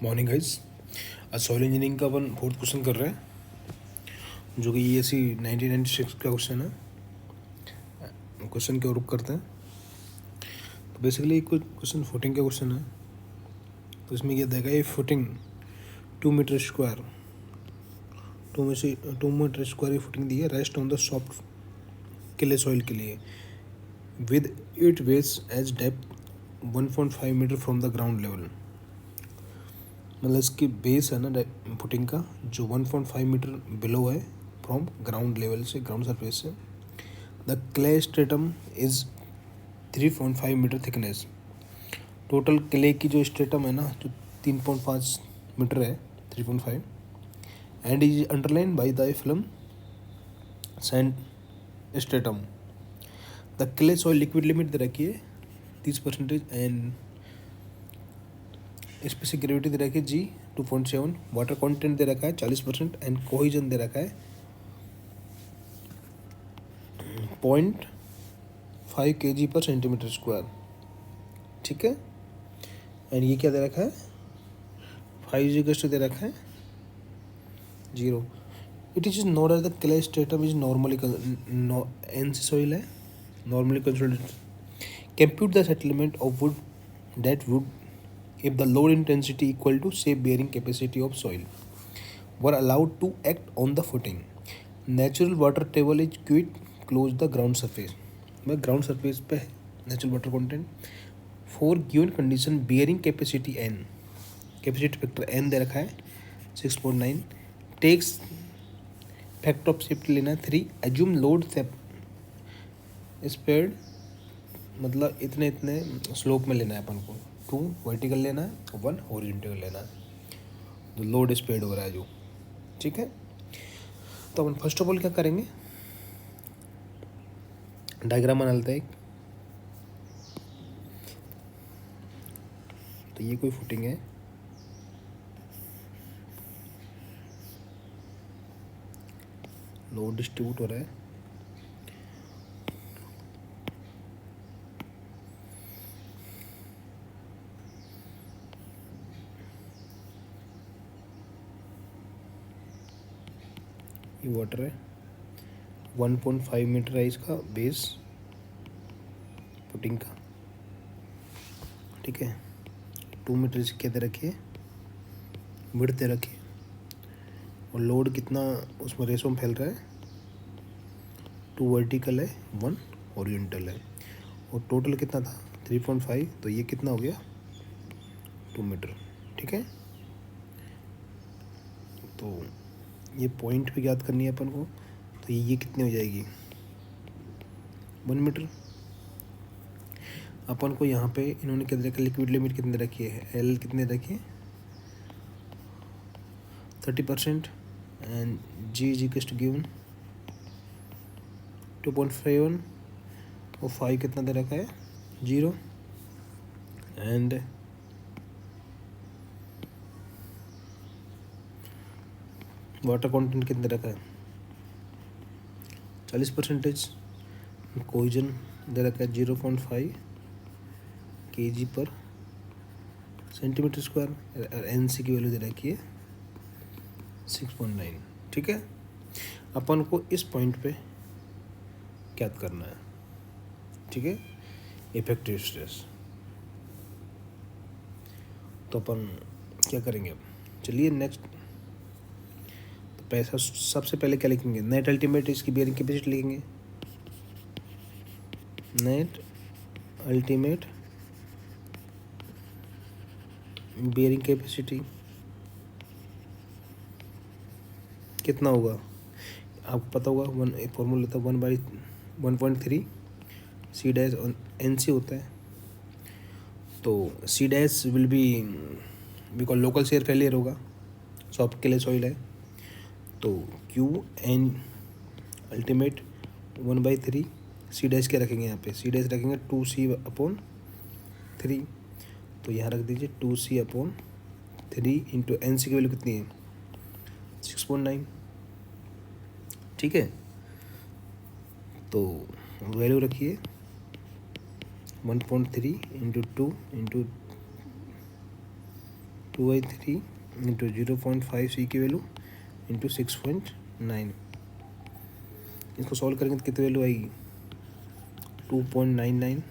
Morning guys. आज soil engineering का अपन fourth question कर रहे हैं, जो कि ESE 1996 का क्वेश्चन है। क्वेश्चन के रुक करते हैं। तो बेसिकली क्वेश्चन फुटिंग का क्वेश्चन है। तो इसमें क्या देगा, ये footing 2 metre square 2 metre square की फुटिंग दी है, rest on the soft clay soil के लिए with it base as depth 1.5 metre from the ground level. मतलब इसकी बेस है ना फुटिंग का, जो 1.5 मीटर बिलो है फ्रॉम ग्राउंड लेवल से, ग्राउंड सरफेस से। The clay stratum is 3.5 metre thickness. Total clay की जो स्ट्रेटम है ना, जो 3.5 मीटर है, 3.5, and is underline by the film sand stratum. The clay soil liquid limit दे रखी है 30% एंड स्पेसिफिक ग्रेविटी दे रखी है G 2.7, वाटर कंटेंट दे रखा है 40% एंड कोहिजन दे रखा है 0.5 kg पर सेंटीमीटर स्क्वायर। ठीक है, एंड ये क्या दे रखा है, 5 दे रखा है 0। It is note as the clay stratum is normally NC soil है, normally considered. Compute the settlement of wood that wood if the load intensity equal to say bearing capacity of soil were allowed to act on the footing. Natural water table is quite close the ground surface. मैं ground surface पे है natural water content for given condition bearing capacity n, capacity factor n दे रखा है 6.9, takes factor of safety लेना है 3, assume load spared, मतलब इतने इतने स्लोप में लेना है अपन को, 2 वर्टिकल लेना है, 1 हॉरिजॉन्टल लेना है, जो लोड स्प्रेड हो रहा है जो। ठीक है, तो अपन फर्स्ट ऑफ ऑल क्या करेंगे, डायग्राम बना लेते हैं एक। तो ये कोई फुटिंग है, लोड डिस्ट्रीब्यूट हो रहा है, ये वाटर है, 1.5 मीटर है इसका बेस फुटिंग का। ठीक है, 2 मीटर इसके दे रखिए, विड्थ दे रखिए, और लोड कितना उसमें रेशो में फैल रहा है, 2 वर्टिकल है, 1 हॉरिजॉन्टल है, और टोटल कितना था 3.5, तो ये कितना हो गया 2 मीटर। ठीक है, तो ये पॉइंट भी याद करनी है अपन को। तो ये कितनी हो जाएगी 1 मीटर। अपन को यहाँ पे इन्होंने क्या दे रखा है, लिक्विड लिमिट कितने रखी है, L कितने रखी है 30%, and G is equal to given 2.51, और 5 कितना दे रखा है 0, एंड वाटर कंटेंट कितने रखा है 40%, कोहिजन दे रखा है 0.5 kg पर सेंटीमीटर स्क्वायर, NC की वैल्यू दे रखी है 6.9। ठीक है, अपन को इस पॉइंट पे क्या करना है। ठीक है, इफेक्टिव स्ट्रेस। तो अपन क्या करेंगे अब, चलिए नेक्स्ट। तो पैसा सबसे पहले क्या लिखेंगे, नेट अल्टीमेट इसकी बेयरिंग कैपेसिटी लिखेंगे, नेट अल्टीमेट बेयरिंग कैपेसिटी कितना होगा, आपको पता होगा, एक फॉर्मूला था 1/1.3 C डैश NC होता है। तो C dash will be because local share failure होगा, सॉफ्ट के लिए सॉइल है, तो QN अल्टीमेट 1/3 C डैश क्या रखेंगे, यहाँ पे C डैश रखेंगे 2C/3। तो यहाँ रख दीजिए 2C/3 इंटू NC की वैल्यू कितनी है 6.9। ठीक है, तो वैल्यू रखिए 1.3 इंटू 2 इंटू 2/3 इंटू 0.5 सी की वैल्यू इंटू 6.9। इसको सॉल्व करेंगे तो कितनी वैल्यू आएगी? 2.99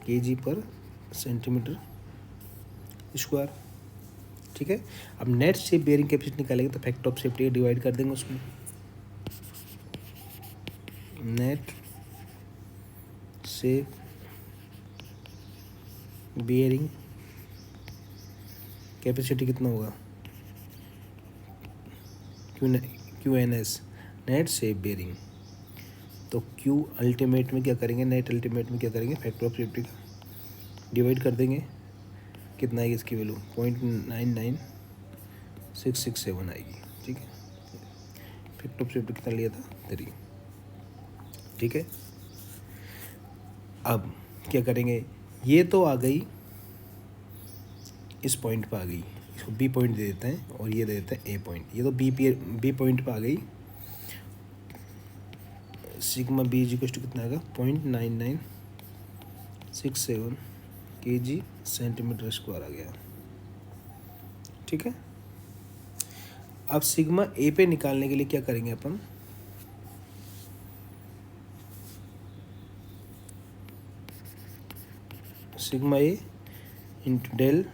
kg पर सेंटीमीटर स्क्वायर। ठीक है, अब नेट शेप बेयरिंग कैपेसिटी निकालेंगे तो फैक्टर ऑफ सेफ्टी डिवाइड कर देंगे उसमें। नेट शेप बेयरिंग कैपेसिटी कितना होगा? QNS, net shape bearing. तो Q अल्टीमेट में क्या करेंगे, नेट अल्टीमेट में क्या करेंगे, फैक्टर ऑफ सेफ्टी का डिवाइड कर देंगे। कितना आएगी इसकी वैल्यू? 0.99667 आएगी। ठीक है, फैक्टर ऑफ सेफ्टी कितना लिया था? 3। ठीक है, अब क्या करेंगे, ये तो आ गई, इस पॉइंट पर आ गई, इसको बी पॉइंट दे देते हैं और ये दे देते हैं ए पॉइंट। ये तो बी पॉइंट पर आ गई। Sigma B is equal to कितना आएगा? 0.9967 kg सेंटीमीटर स्क्वायर आ गया। ठीक है, अब सिग्मा ए पे निकालने के लिए क्या करेंगे अपन? Sigma A into del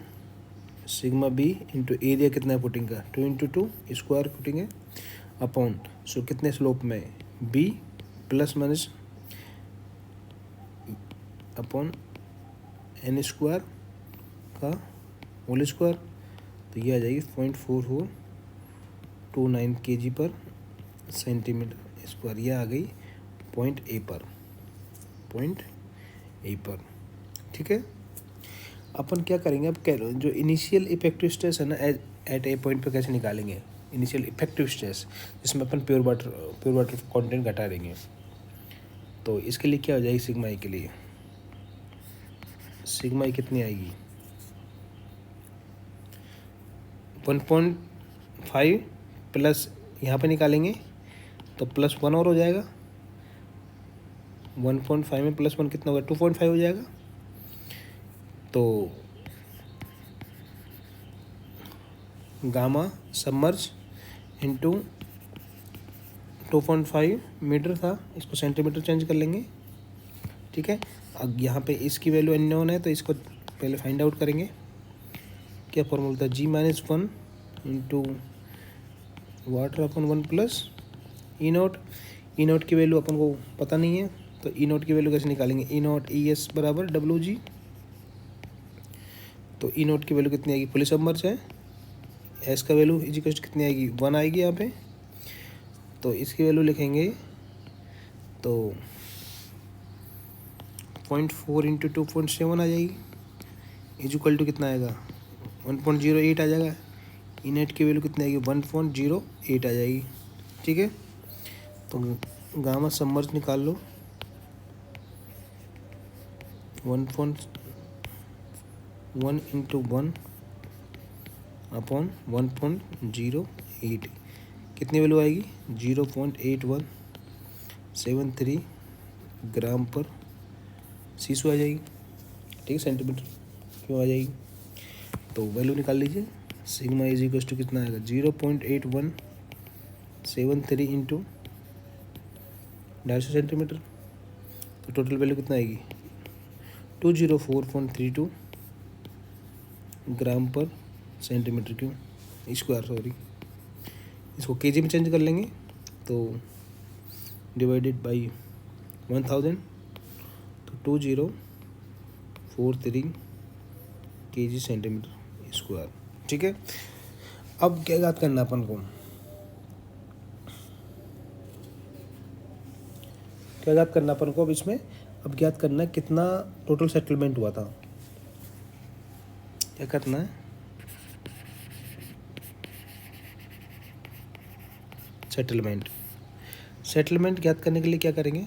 sigma B into area कितना है पुटिंग का? 2 इंटू 2 स्क्वायर पुटिंग है अपॉन, सो कितने स्लोप में? B plus minus upon N square का होल स्क्वायर। तो ये आ जाएगी 0.4429 kg पर सेंटीमीटर स्क्वायर। ये आ गई पॉइंट ए पर। ठीक है, अपन क्या करेंगे अब? जो इनिशियल इफेक्टिव स्ट्रेस है ना, एट ए पॉइंट पे कैसे निकालेंगे? इनिशियल इफेक्टिव स्ट्रेस जिसमें अपन प्योर वाटर कंटेंट घटा देंगे। तो इसके लिए क्या हो जाएगी? सिग्मा ए के लिए सिग्मा ए कितनी आएगी? 1.5 प्लस यहाँ पे निकालेंगे तो +1 और हो जाएगा। 1.5 में +1 कितना होगा? 2.5 हो जाएगा। तो गामा सबमर्ज इंटू 2.5 मीटर था, इसको सेंटीमीटर चेंज कर लेंगे। ठीक है, अब यहाँ पे इसकी वैल्यू अननोन है तो इसको पहले फाइंड आउट करेंगे। क्या फॉर्मूला था? G-1 इंटू वाटर अपन 1 प्लस ई नोट की वैल्यू अपन को पता नहीं है, तो ई नोट की वैल्यू कैसे निकालेंगे? ES बराबर WG। तो ई नोट की वैल्यू कितनी आएगी? फुली सबमर्ज है। एस का वैल्यू इजिकल कितनी आएगी? 1 आएगी यहाँ पे। तो इसकी वैल्यू लिखेंगे तो 0.4 इंटू 2.7 आ जाएगी, इजिकल टू कितना आएगा? 1.08 आ जाएगा। ई नेट की वैल्यू कितनी आएगी? 1.08 आ जाएगी। ठीक है, तो गामा सबमर्ज निकाल लो। 1.1 इंटू 1 अपॉन 1.08 कितनी वैल्यू आएगी? 0.8173 ग्राम पर सीसू आ जाएगी। ठीक है, सेंटीमीटर क्यों आ जाएगी? तो वैल्यू निकाल लीजिए। सिग्मा इज इक्वल टू कितना आएगा? 0.8173 इंटू 250 सेंटीमीटर। तो टोटल वैल्यू कितना आएगी? 204.32 ग्राम पर सेंटीमीटर क्यों स्क्वायर, सॉरी। इसको केजी में चेंज कर लेंगे तो डिवाइडेड बाई 1000 तो 2043 kg सेंटीमीटर स्क्वायर। ठीक है, अब क्या याद करना अपन को? क्या याद करना अपन को अब इसमें? अब ज्ञात करना कितना टोटल सेटलमेंट हुआ था। क्या करना है? सेटलमेंट ज्ञात करने के लिए क्या करेंगे?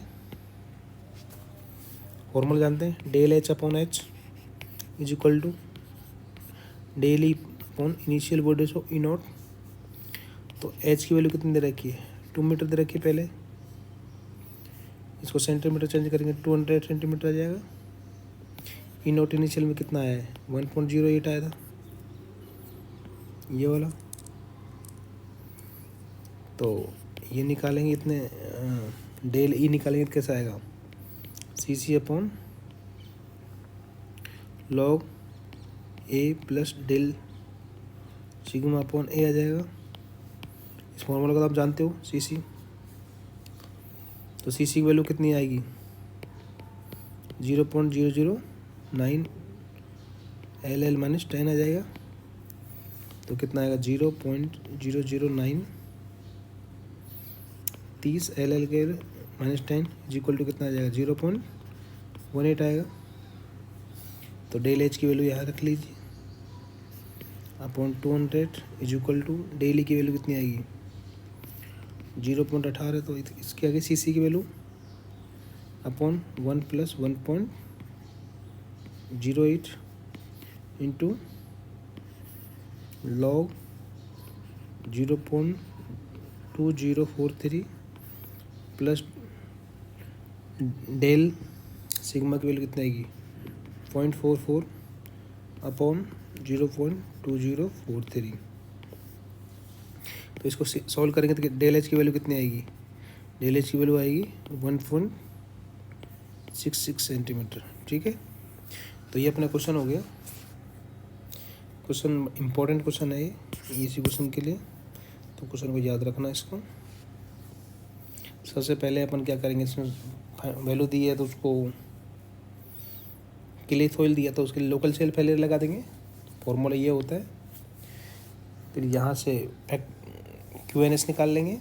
फॉर्मूला जानते हैं, del H upon H is equal to del E upon initial voltage of E naught. तो एच की वैल्यू कितनी दे रखी है? 2 मीटर दे रखी है पहले। इसको सेंटीमीटर चेंज करेंगे 200 सेंटीमीटर आ जाएगा। ई नॉट इनिशियल में कितना आया है? 1.08 आया था। ये वाला। तो ये निकालेंगे इतने, डेल ई निकालेंगे तो कैसा आएगा, सी सी अपॉन लॉग ए प्लस डेल सिग्मा अपॉन ए आ जाएगा। इस फॉर्मूला को तो आप जानते हो, सी सी। तो सी सी की वैल्यू कितनी आएगी, 0.009 एल एल माइनस 10 आ जाएगा। तो कितना आएगा, 0.009 30 एल एल के माइनस 10 इज इक्वल टू कितना आ जाएगा, 0.18 आएगा। तो डेल एच की वैल्यू यहाँ रख लीजिए, upon 200 is equal to del E की वैल्यू कितनी आएगी, 0.18। तो इसके आगे सी सी की value upon 1 + 1.08 into log 0.2043 plus del sigma की वैल्यू कितनी आएगी, 0.44 अपॉन 0.2043। तो इसको सॉल्व करेंगे तो डेल एच की वैल्यू कितनी आएगी, डेल एच की वैल्यू आएगी 1.66 सेंटीमीटर। ठीक है, तो ये अपना क्वेश्चन हो गया। क्वेश्चन इम्पोर्टेंट क्वेश्चन है ये, इसी क्वेश्चन के लिए, तो क्वेश्चन को याद रखना। इसको सबसे पहले अपन क्या करेंगे, इसमें वैल्यू दी है तो उसको क्लिथोइल दिया तो उसके लिए लोकल शेल फेलियर लगा देंगे, फॉर्मूला ये होता है। फिर यहाँ से क्यू एन एस निकाल लेंगे,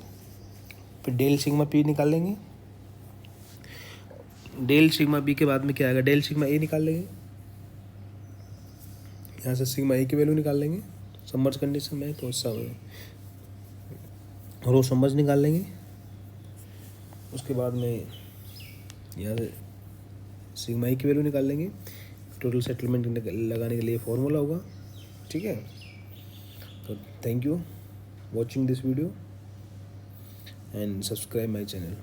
फिर डेल सिग्मा पी निकाल लेंगे, डेल सिग्मा बी के बाद में क्या आएगा, डेल सिग्मा ए निकाल लेंगे, यहाँ से सिग्मा ए की वैल्यू निकाल लेंगे सबमर्ज कंडीशन में, तो ऐसा रो सबमर्ज निकाल लेंगे। उसके बाद में यहाँ से सिग्मा ई की वैल्यू निकाल लेंगे, टोटल सेटलमेंट लगाने के लिए फॉर्मूला होगा। ठीक है, तो thank you watching this video and subscribe my channel.